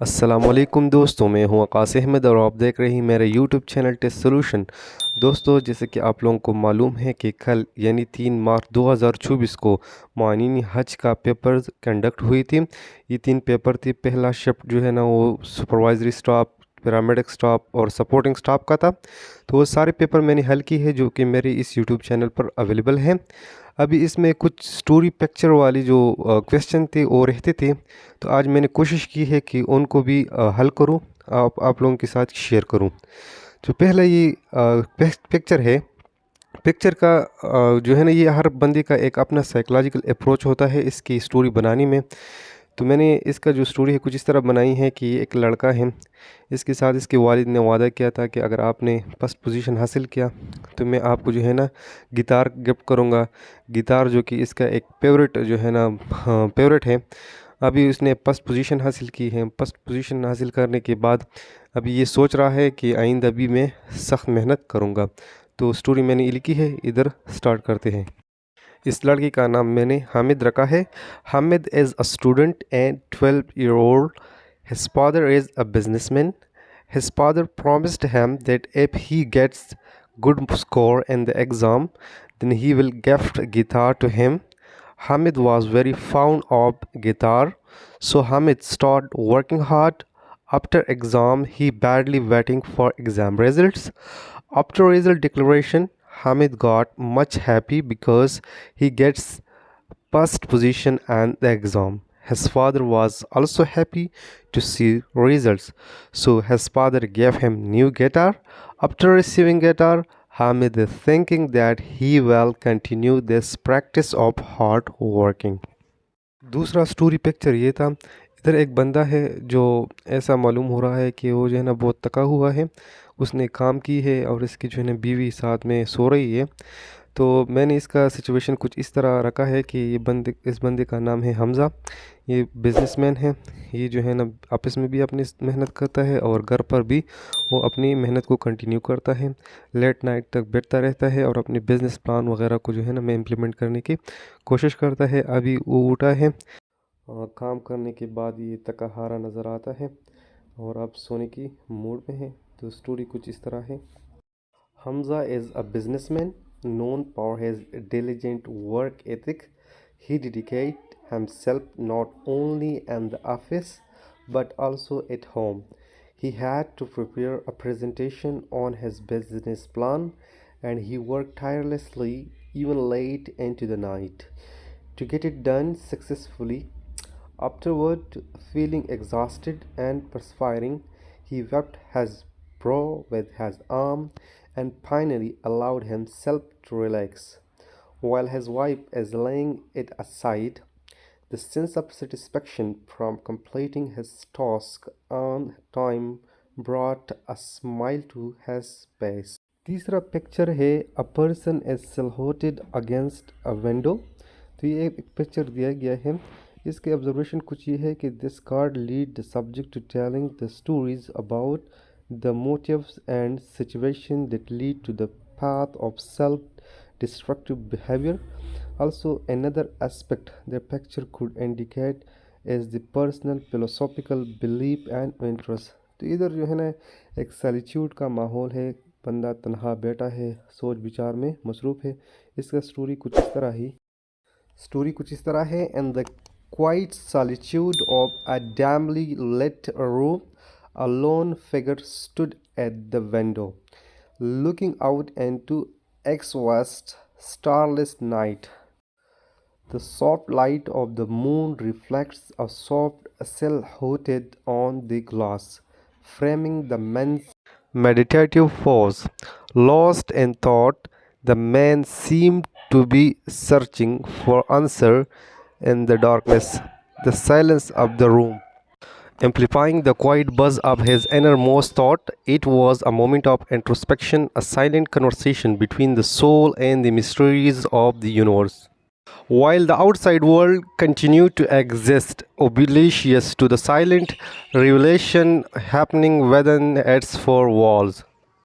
السلام علیکم دوستوں، میں ہوں عقاص احمد اور آپ دیکھ رہے ہیں میرے یوٹیوب چینل ٹیسٹ سولوشن۔ دوستوں، جیسے کہ آپ لوگوں کو معلوم ہے کہ کل یعنی 3 مارچ 2024 کو موانین حج کا پیپر کنڈکٹ ہوئی تھی۔ یہ 3 پیپر تھے۔ پہلا شفٹ جو ہے نا وہ سپروائزری سٹاف، پیرامیڈک سٹاف اور سپورٹنگ سٹاف کا تھا۔ تو وہ سارے پیپر میں نے حل کی ہے جو کہ میرے اس یوٹیوب چینل پر اویلیبل ہیں۔ ابھی اس میں کچھ سٹوری پکچر والی جو کویسچن تھے وہ رہتے تھے، تو آج میں نے کوشش کی ہے کہ ان کو بھی حل کروں، آپ لوگوں کے ساتھ شیئر کروں۔ تو پہلا یہ پکچر ہے۔ پکچر کا جو ہے نا یہ ہر بندے کا ایک اپنا سائیکلوجیکل اپروچ ہوتا ہے اس کی سٹوری بنانے میں۔ تو میں نے اس کا جو سٹوری ہے کچھ اس طرح بنائی ہے کہ ایک لڑکا ہے، اس کے ساتھ اس کے والد نے وعدہ کیا تھا کہ اگر آپ نے فرسٹ پوزیشن حاصل کیا تو میں آپ کو جو ہے نا گٹار گفٹ کروں گا۔ گٹار جو کہ اس کا ایک فیوریٹ جو ہے نا فیوریٹ ہے۔ ابھی اس نے فرسٹ پوزیشن حاصل کی ہے۔ فرسٹ پوزیشن حاصل کرنے کے بعد ابھی یہ سوچ رہا ہے کہ آئندہ بھی میں سخت محنت کروں گا۔ تو سٹوری میں نے لکھی ہے، ادھر سٹارٹ کرتے ہیں۔ اس لڑکی کا نام میں نے حامد رکھا ہے۔ Hamid is a student and 12-year-old. His father is a businessman. His father promised him that if he gets good score in the exam, then he will gift guitar to him. Hamid was very fond of guitar, so Hamid started working hard. After exam, he badly waiting for exam results. After result declaration, Hamid got much happy because he gets first position in the exam. His father was also happy to see results, so his father gave him new guitar. After receiving guitar, Hamid is thinking that he will continue this practice of hard working. دوسرا story picture یہ تھا۔ ادھر ایک بندہ ہے جو ایسا معلوم ہو رہا ہے کہ وہ جو ہے نا بہت تکا ہوا ہے، اس نے کام کی ہے اور اس کی جو ہے نا بیوی ساتھ میں سو رہی ہے۔ تو میں نے اس کا سچویشن کچھ اس طرح رکھا ہے کہ اس بندے کا نام ہے حمزہ۔ یہ بزنس مین ہے۔ یہ جو ہے نا آپس میں بھی اپنی محنت کرتا ہے اور گھر پر بھی وہ اپنی محنت کو کنٹینیو کرتا ہے۔ لیٹ نائٹ تک بیٹھتا رہتا ہے اور اپنی بزنس پلان وغیرہ کو جو ہے نا میں امپلیمنٹ کرنے کی کوشش کرتا ہے۔ ابھی وہ اٹھا ہے، کام کرنے کے بعد یہ تکا ہارا نظر آتا ہے اور اب سونے کی موڈ میں ہے۔ تو سٹوری کچھ اس طرح ہے۔ Hamza is a businessman known for his diligent work ethic. He dedicates himself not only in the office but also at home. He had to prepare a presentation on his business plan and he worked tirelessly even late into the night to get it done successfully. Afterward, feeling exhausted and perspiring, he wiped his brow with his arm and finally allowed himself to relax. While his wife is laying it aside, the sense of satisfaction from completing his task on time brought a smile to his face. تیسرا picture ہے a person is silhouetted against a window. تو یہ ایک picture دیا گیا ہے۔ اس کے observation کچھ یہ ہے کہ this card lead the subject to telling the stories about the motives and situation that lead to the path of self-destructive behavior. Also, another aspect the picture could indicate is the personal philosophical belief and interest. تو ادھر جو ہے نا ایک سیلیچیوڈ کا ماحول ہے، بندہ تنہا بیٹھا ہے، سوچ بچار میں مصروف ہے۔ اس کا سٹوری کچھ اس طرح ہے۔ In the quiet solitude of a dimly lit room, a lone figure stood at the window, looking out into vast, starless night. The soft light of the moon reflects a soft silhouette on the glass, framing the man's meditative pose. Lost in thought, the man seemed to be searching for answer in the darkness, the silence of the room, amplifying the quiet buzz of his innermost thought. It was a moment of introspection, a silent conversation between the soul and the mysteries of the universe. While the outside world continued to exist, oblivious to the silent revelation happening within its four walls.